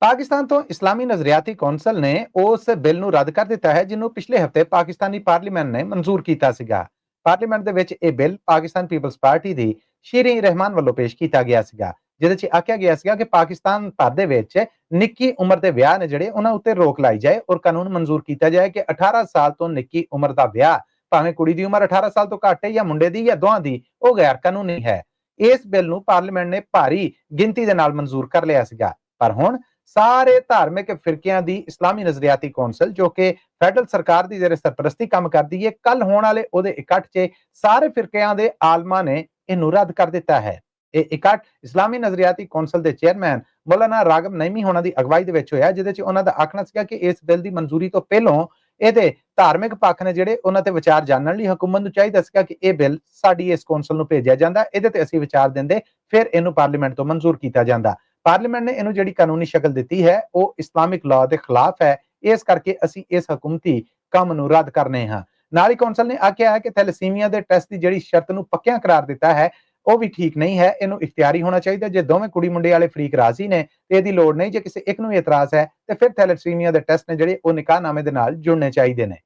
ਪਾਕਿਸਤਾਨ ਤੋਂ ਇਸਲਾਮੀ ਨਜ਼ਰੀਆਤੀ ਕੌਂਸਲ ਨੇ ਉਸ ਬਿੱਲ ਨੂੰ ਰੱਦ ਕਰ ਦਿੱਤਾ ਹੈ ਜਿਹਨੂੰ ਪਿਛਲੇ ਹਫਤੇ ਪਾਕਿਸਤਾਨੀ ਪਾਰਲੀਮੈਂਟ ਨੇ ਮਨਜ਼ੂਰ ਕੀਤਾ ਸੀਗਾ। ਪਾਰਲੀਮੈਂਟ ਦੇ ਵਿੱਚ ਇਹ ਬਿੱਲ ਪਾਕਿਸਤਾਨ ਪੀਪਲਸ ਪਾਰਟੀ ਦੀ ਸ਼ੀਰੀਨ ਰਹਿਮਾਨ ਵੱਲੋਂ ਪੇਸ਼ ਕੀਤਾ ਗਿਆ ਸੀਗਾ, ਜਿਹਦੇ 'ਚ ਆਖਿਆ ਗਿਆ ਸੀਗਾ ਕਿ ਪਾਕਿਸਤਾਨ ਭਰ ਦੇ ਵਿੱਚ ਨਿੱਕੀ ਉਮਰ ਦੇ ਵਿਆਹ ਨੇ ਜਿਹੜੇ ਉਹਨਾਂ ਉੱਤੇ ਰੋਕ ਲਾਈ ਜਾਏ ਔਰ ਕਾਨੂੰਨ ਮਨਜ਼ੂਰ ਕੀਤਾ ਜਾਏ ਕਿ 18 ਸਾਲ ਤੋਂ ਨਿੱਕੀ ਉਮਰ ਦਾ ਵਿਆਹ, ਭਾਵੇਂ ਕੁੜੀ ਦੀ ਉਮਰ 18 ਸਾਲ ਤੋਂ ਘੱਟ ਹੈ ਜਾਂ ਮੁੰਡੇ ਦੀ ਜਾਂ ਦੋਹਾਂ ਦੀ, ਉਹ ਗੈਰ ਕਾਨੂੰਨੀ ਹੈ। ਇਸ ਬਿੱਲ ਨੂੰ ਪਾਰਲੀਮੈਂਟ ਨੇ ਭਾਰੀ ਗਿਣਤੀ ਦੇ ਨਾਲ ਮਨਜ਼ੂਰ ਕਰ ਲਿਆ ਸੀਗਾ। ਪਰ ਹੁਣ ਸਾਰੇ ਧਾਰਮਿਕ ਫਿਰਕਿਆਂ ਦੀ ਇਸਲਾਮੀ ਨਜ਼ਰੀਆਤੀ ਕੌਂਸਲ, ਜੋ ਕਿ ਫੈਡਰਲ ਸਰਕਾਰ ਦੀ ਜਿਹੜੇ ਸਰਪ੍ਰਸਤੀ ਕੰਮ ਕਰਦੀ ਹੈ, ਕੱਲ ਹੋਣ ਵਾਲੇ ਉਹਦੇ ਇਕੱਠ 'ਚ ਸਾਰੇ ਫਿਰਕਿਆਂ ਦੇ ਆਲਮਾਂ ਨੇ ਇਹਨੂੰ ਰੱਦ ਕਰ ਦਿੱਤਾ ਹੈ। ਇਹ ਇਕੱਠ ਇਸਲਾਮੀ ਨਜ਼ਰੀਆਤੀ ਕੌਂਸਲ ਦੇ ਚੇਅਰਮੈਨ ਮੌਲਾਨਾ ਰਾਗਬ ਨਈਮੀ ਹੋਣਾ ਦੀ ਅਗਵਾਈ ਦੇ ਵਿੱਚ ਹੋਇਆ, ਜਿਹਦੇ 'ਚ ਉਹਨਾਂ ਦਾ ਆਖਣਾ ਸੀਗਾ ਕਿ ਇਸ ਬਿੱਲ ਦੀ ਮਨਜ਼ੂਰੀ ਤੋਂ ਪਹਿਲਾਂ ਇਹਦੇ ਧਾਰਮਿਕ ਪੱਖ ਨੇ ਜਿਹੜੇ ਉਹਨਾਂ ਤੇ ਵਿਚਾਰ ਜਾਣਨ ਲਈ ਹਕੂਮਤ ਨੂੰ ਚਾਹੀਦਾ ਸੀਗਾ ਕਿ ਇਹ ਬਿੱਲ ਸਾਡੀ ਇਸ ਕੌਂਸਲ ਨੂੰ ਭੇਜਿਆ ਜਾਂਦਾ, ਇਹਦੇ ਤੇ ਅਸੀਂ ਵਿਚਾਰ ਦਿੰਦੇ, ਫਿਰ ਇਹਨੂੰ ਪਾਰਲੀਮੈਂਟ ਤੋਂ ਮਨਜ਼ੂਰ ਕੀਤਾ ਜਾਂਦਾ। ਪਾਰਲੀਮੈਂਟ ਨੇ ਇਹਨੂੰ ਜਿਹੜੀ ਕਾਨੂੰਨੀ ਸ਼ਕਲ ਦਿੱਤੀ ਹੈ ਉਹ ਇਸਲਾਮਿਕ ਲਾਅ ਦੇ ਖਿਲਾਫ ਹੈ, ਇਸ ਕਰਕੇ ਅਸੀਂ ਇਸ ਹਕੂਮਤੀ ਕੰਮ ਨੂੰ ਰੱਦ ਕਰਨੇ ਹਾਂ। ਨਾਲ ਹੀ ਕੌਂਸਲ ਨੇ ਆਖਿਆ ਹੈ ਕਿ ਥੈਲੇਸੀਮੀਆ ਦੇ ਟੈਸਟ ਦੀ ਜਿਹੜੀ ਸ਼ਰਤ ਨੂੰ ਪੱਕਿਆਂ ਕਰਾਰ ਦਿੱਤਾ ਹੈ ਉਹ ਵੀ ਠੀਕ ਨਹੀਂ ਹੈ, ਇਹਨੂੰ ਇਖਤਿਆਰੀ ਹੋਣਾ ਚਾਹੀਦਾ। ਜੇ ਦੋਵੇਂ ਕੁੜੀ ਮੁੰਡੇ ਵਾਲੇ ਫਰੀਕ ਰਾਜ਼ੀ ਨੇ ਤੇ ਇਹਦੀ ਲੋੜ ਨਹੀਂ, ਜੇ ਕਿਸੇ ਇੱਕ ਨੂੰ ਇਤਰਾਜ਼ ਹੈ ਤੇ ਫਿਰ ਥੈਲੇਸੀਮੀਆ ਦੇ ਟੈਸਟ ਨੇ ਜਿਹੜੇ ਉਹ ਨਿਕਾਹਨਾਮੇ ਦੇ ਨਾਲ ਜੁੜਨੇ ਚਾਹੀਦੇ ਨੇ।